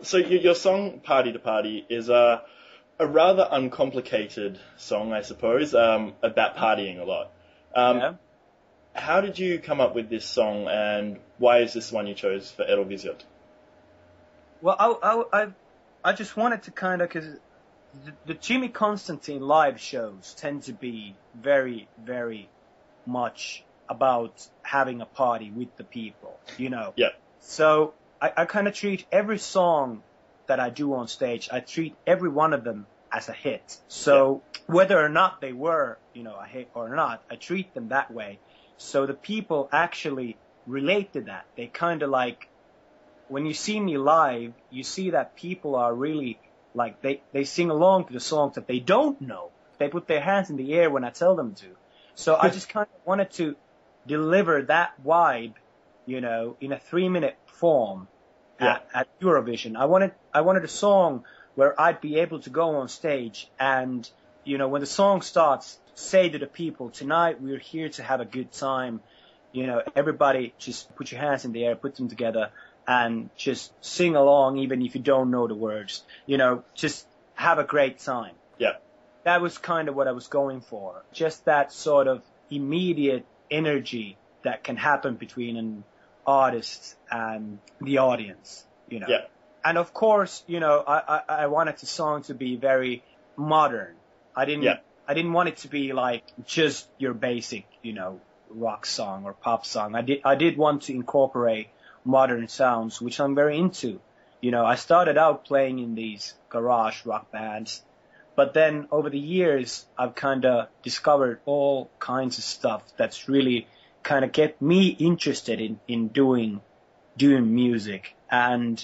So your song "Party to Party" is a rather uncomplicated song, I suppose, about partying a lot. Yeah. How did you come up with this song, and why is this one you chose for Eurovision? Well, I just wanted to kind of, because the Jimi Constantine live shows tend to be very, very much about having a party with the people, you know. Yeah. So I kind of treat every song that I do on stage, I treat every one of them as a hit. So whether or not they were, a hit or not, I treat them that way. So the people actually relate to that. They kind of like, when you see me live, you see that people are really like, they sing along to the songs that they don't know. They put their hands in the air when I tell them to. So I just kind of wanted to deliver that vibe, in a 3-minute form at Eurovision. I wanted a song where I'd be able to go on stage and, when the song starts, say to the people, tonight we're here to have a good time. Everybody just put your hands in the air, put them together, and just sing along even if you don't know the words. Just have a great time. Yeah. That was kind of what I was going for. Just that sort of immediate energy that can happen between an artist and the audience, Yeah. And of course, I wanted the song to be very modern. I didn't want it to be like just your basic, rock song or pop song. I did want to incorporate modern sounds, which I'm very into. I started out playing in these garage rock bands, but then over the years, I've kind of discovered all kinds of stuff that's really kind of get me interested in doing music. And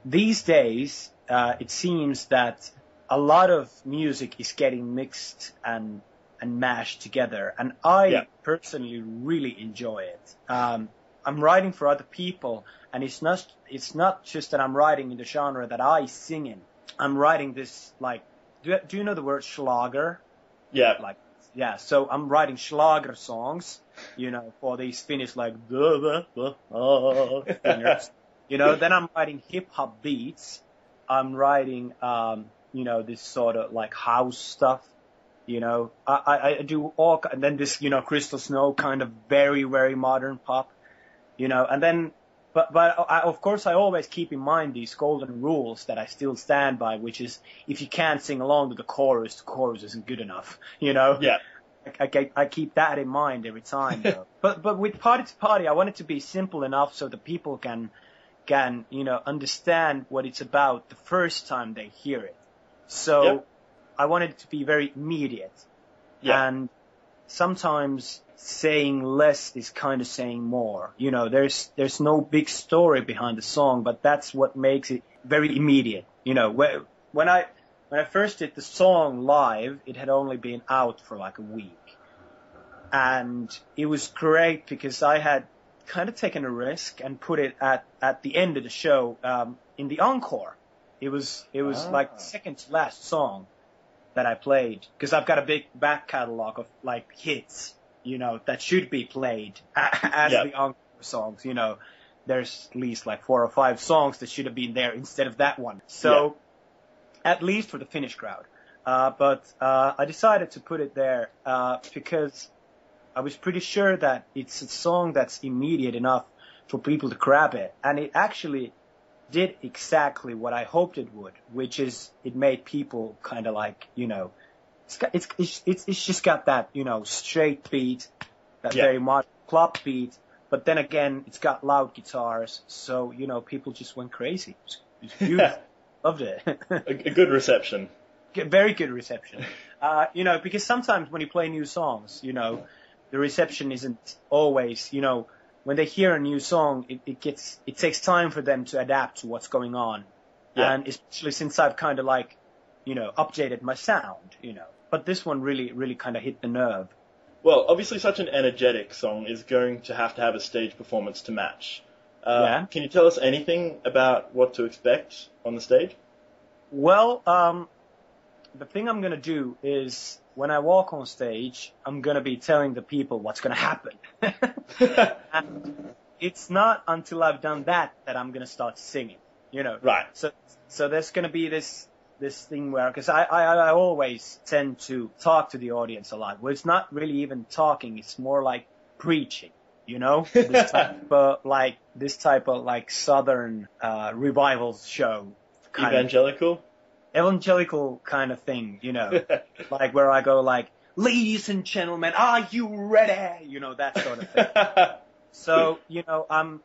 these days, it seems that a lot of music is getting mixed and mashed together, and I personally really enjoy it. I'm writing for other people, and it's not just that I'm writing in the genre that I sing in. I'm writing this, like, do you know the word Schlager? Yeah. So I'm writing Schlager songs, for these Finnish, like, singers. Then I'm writing hip hop beats. I'm writing, this sort of like house stuff. I do all, and then this, Crystal Snow kind of very, very modern pop, and then, but of course I always keep in mind these golden rules that I still stand by, which is if you can't sing along to the chorus isn't good enough, Yeah. I keep that in mind every time, though. But with Party to Party, I want it to be simple enough so the people can, understand what it's about the first time they hear it. So I wanted it to be very immediate. Yeah. And sometimes saying less is kind of saying more. There's no big story behind the song, but that's what makes it very immediate. When I first did the song live, it had only been out for like a week. And it was great because I had kind of taken a risk and put it at the end of the show, in the encore. It was like the second to last song that I played, because I've got a big back catalog of like hits, that should be played as the encore songs. There's at least like 4 or 5 songs that should have been there instead of that one. So at least for the Finnish crowd. But I decided to put it there because I was pretty sure that it's a song that's immediate enough for people to grab it. And it actually did exactly what I hoped it would, which is it made people kind of like, it's just got that, straight beat, that very modern club beat. But then again, it's got loud guitars. So, people just went crazy. It's beautiful. Loved it. A good reception. Very good reception. Because sometimes when you play new songs, the reception isn't always, when they hear a new song, it takes time for them to adapt to what's going on. Yeah. And especially since I've kind of like, updated my sound, But this one really, really kind of hit the nerve. Well, obviously such an energetic song is going to have a stage performance to match. Can you tell us anything about what to expect on the stage? Well, the thing I'm going to do is when I walk on stage, I'm going to be telling the people what's going to happen. And it's not until I've done that I'm going to start singing. you know. Right. So there's going to be this thing where, because I always tend to talk to the audience a lot. Well, it's not really even talking; it's more like preaching, you know. This type of Southern revival show. Evangelical kind of thing, you know, like where I go like, ladies and gentlemen, are you ready? You know, that sort of thing. So, you know, I'm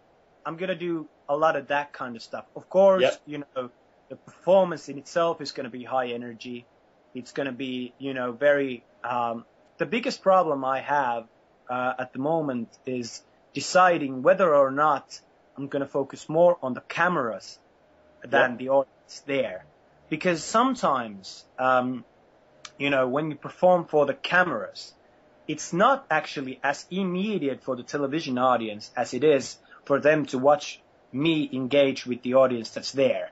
going to do a lot of that kind of stuff. Of course, you know, the performance in itself is going to be high energy. It's going to be, you know, very, the biggest problem I have, at the moment is deciding whether or not I'm going to focus more on the cameras than the audience there. Because sometimes, you know, when you perform for the cameras, it's not actually as immediate for the television audience as it is for them to watch me engage with the audience that's there.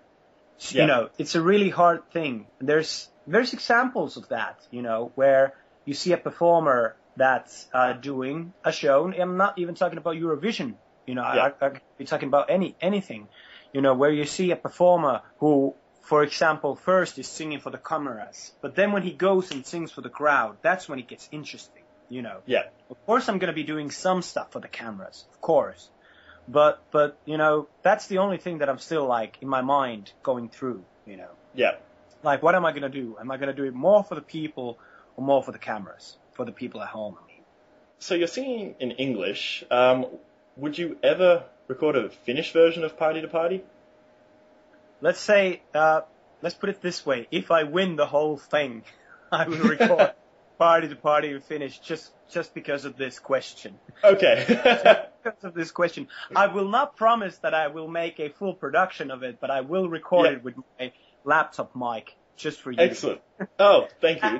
So, you know, it's a really hard thing. There's examples of that, you know, where you see a performer that's doing a show. I'm not even talking about Eurovision, you know, I could be talking about anything, you know, where you see a performer who, for example, first is singing for the cameras, but then when he goes and sings for the crowd, that's when it gets interesting, you know. Yeah. Of course I'm going to be doing some stuff for the cameras, of course. But, you know, that's the only thing that I'm still like in my mind going through, you know. Yeah. Like, what am I going to do? Am I going to do it more for the people or more for the cameras? For the people at home, I mean. So you're singing in English. Would you ever record a Finnish version of Party to Party? Let's say, let's put it this way. If I win the whole thing, I will record Party to Party in Finnish just because of this question. Okay. Just because of this question. I will not promise that I will make a full production of it, but I will record it with my laptop mic just for you. Excellent. Oh, thank you.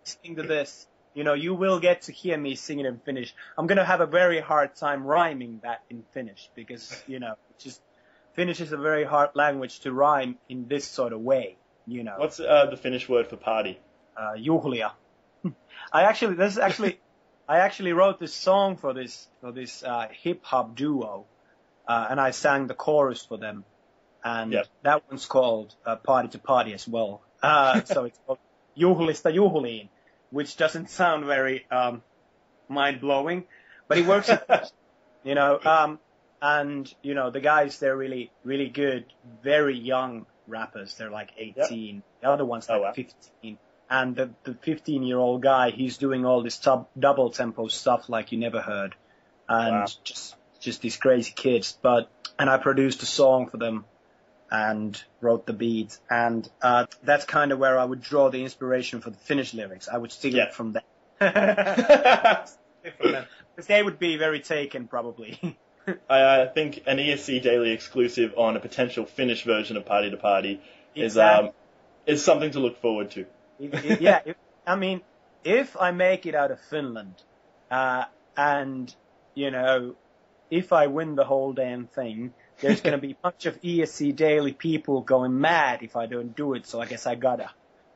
Listening to this, you know, you will get to hear me singing in Finnish. I'm going to have a very hard time rhyming that in Finnish because, you know, Finnish is a very hard language to rhyme in this sort of way, you know. What's the Finnish word for party? Juhlia. I actually wrote this song for this hip hop duo, and I sang the chorus for them, and that one's called Party to Party as well. So it's called Juhlista Juhliin, which doesn't sound very mind blowing, but it works. You know, and you know the guys, they're really really good, very young rappers. They're like 18. The other one's like 15. And the 15-year-old guy, he's doing all this double tempo stuff like you never heard. And just these crazy kids. And I produced a song for them and wrote the beat. And that's kind of where I would draw the inspiration for the Finnish lyrics. I would steal it from them. Because they would be very taken, probably. I think an ESC Daily exclusive on a potential Finnish version of Party to Party is something to look forward to. I mean, if I make it out of Finland, and, you know, if I win the whole damn thing, there's going to be a bunch of ESC Daily people going mad if I don't do it, so I guess I gotta,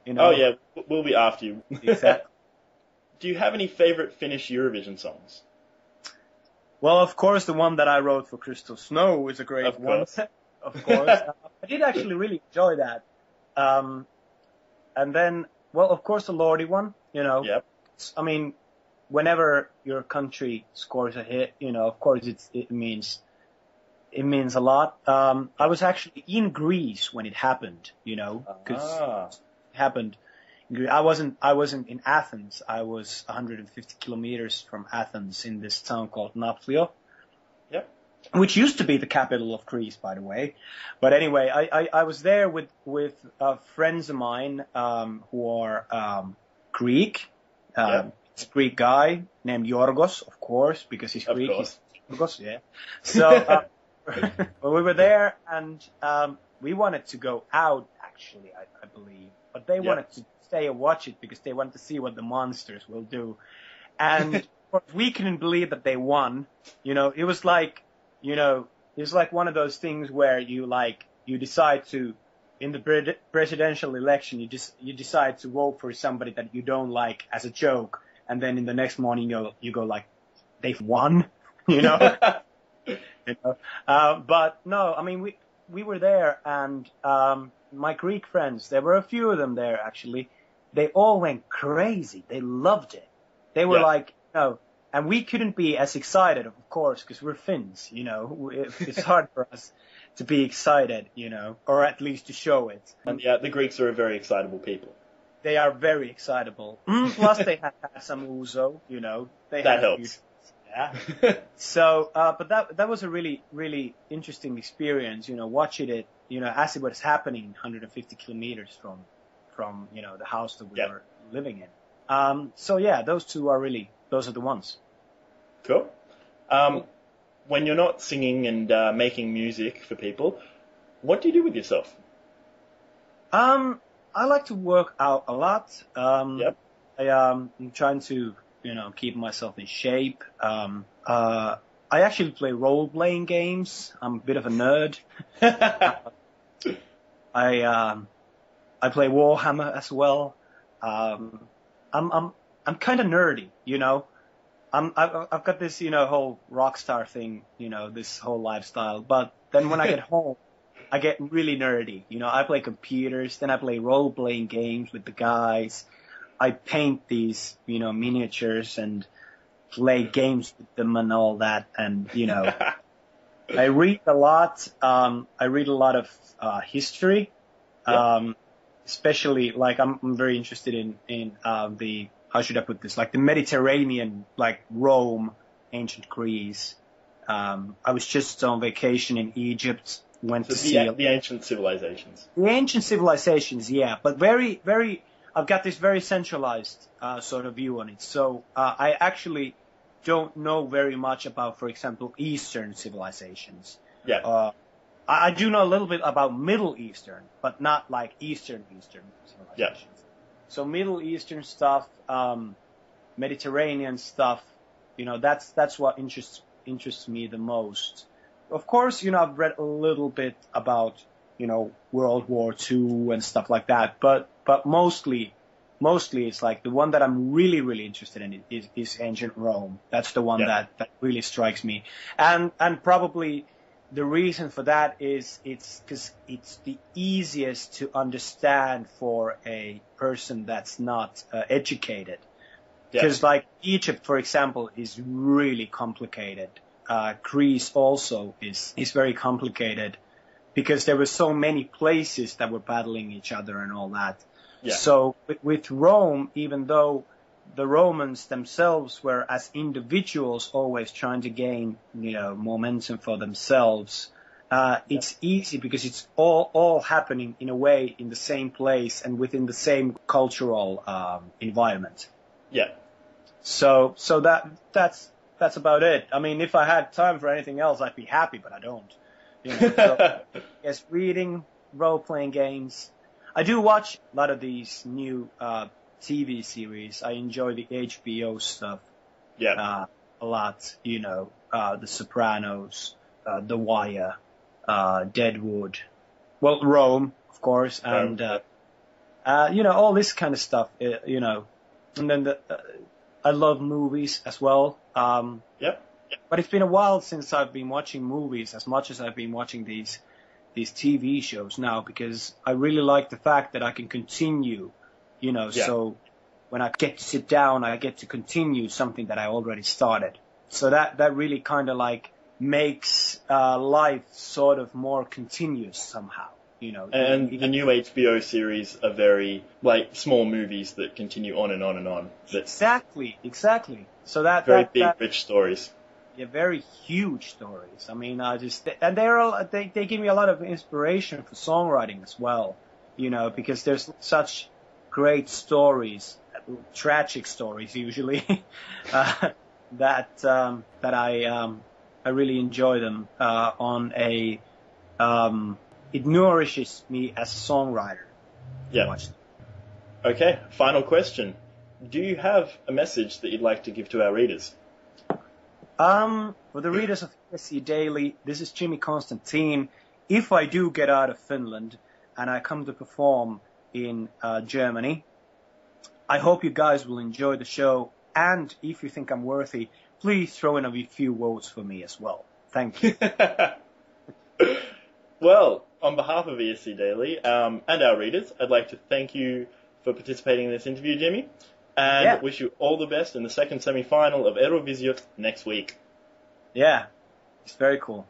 you know. Oh, yeah, we'll be after you. Exactly. Do you have any favorite Finnish Eurovision songs? Well, of course, the one that I wrote for Crystal Snow is a great one. Of course. I did actually really enjoy that. And then, well, of course, the Lordi one, you know. Yep. I mean, whenever your country scores a hit, you know, of course it means a lot. I was actually in Greece when it happened, you know, because it happened. I wasn't in Athens. I was 150 kilometers from Athens in this town called Nafplio. Yep. Which used to be the capital of Greece, by the way. But anyway, I was there with friends of mine who are Greek. It's a Greek guy named Yorgos, of course, because he's Greek. He's Yorgos, yeah. So well, we were there, and we wanted to go out, actually, I believe. But they wanted to stay and watch it because they wanted to see what the monsters will do. And we couldn't believe that they won. You know, it was like, you know, it's like one of those things where you decide to, in the presidential election, you decide to vote for somebody that you don't like as a joke, and then in the next morning you go like, they've won, you know. You know? But no, I mean we were there, and my Greek friends, there were a few of them there actually. They all went crazy. They loved it. They were like, and we couldn't be as excited, of course, because we're Finns. It's hard for us to be excited, or at least to show it. And yeah, the Greeks are a very excitable people. They are very excitable. Plus, they had some ouzo, That helps. Yeah. So, but that was a really, really interesting experience, watching it, as it was happening 150 kilometers from the house that we were living in. So yeah, those are the ones. Cool. When you're not singing and making music for people, what do you do with yourself? I like to work out a lot. I'm trying to, keep myself in shape. I actually play role-playing games. I'm a bit of a nerd. I play Warhammer as well. I'm kind of nerdy, I've got this, whole rock star thing, this whole lifestyle. But then when I get home, I get really nerdy. I play computers, then I play role-playing games with the guys. I paint these, miniatures and play games with them and all that. And, I read a lot. I read a lot of history. Especially, I'm very interested in the, how should I put this, the Mediterranean, Rome, ancient Greece. I was just on vacation in Egypt, went to see the ancient civilizations. The ancient civilizations, yeah, but very, very, I've got this very centralized sort of view on it. So I actually don't know very much about, for example, Eastern civilizations. Yeah. I do know a little bit about Middle Eastern, but not Eastern civilizations. Yeah. So Middle Eastern stuff, Mediterranean stuff, that's what interests me the most. Of course, I've read a little bit about, World War II and stuff like that, but mostly it's the one that I'm really, really interested in is ancient Rome. That's the one that really strikes me. And probably the reason for that is it's because it's the easiest to understand for a person that's not educated. Because Egypt, for example, is really complicated. Greece also is very complicated because there were so many places that were battling each other and all that. Yeah. So with Rome, even though the Romans themselves were as individuals always trying to gain, momentum for themselves, it's easy because it's all happening in a way in the same place and within the same cultural environment. Yeah. So that's about it. I mean, if I had time for anything else, I'd be happy, but I don't. So, yes, reading, role-playing games. I do watch a lot of these new TV series. I enjoy the HBO stuff. Yeah. A lot. The Sopranos, The Wire, Deadwood. Well, Rome, of course, and all this kind of stuff. And then I love movies as well. But it's been a while since I've been watching movies as much as I've been watching these TV shows now, because I really like the fact that I can continue, so when I get to sit down, I get to continue something that I already started. So that really kind of makes life sort of more continuous somehow, And the new HBO series are very small movies that continue on and on and on. Exactly. So very big, rich stories. Yeah, very huge stories. I mean, and they give me a lot of inspiration for songwriting as well, because there's such great stories, tragic stories usually, that I really enjoy them, it nourishes me as a songwriter. Yeah. Okay, final question. Do you have a message that you'd like to give to our readers? For the readers of SC Daily, this is Jimi Constantine. If I do get out of Finland and I come to perform in Germany, I hope you guys will enjoy the show. And if you think I'm worthy, please throw in a few votes for me as well. Thank you. Well, on behalf of ESC Daily and our readers, I'd like to thank you for participating in this interview, Jimmy, and wish you all the best in the second semi-final of Eurovision next week. Yeah, it's very cool.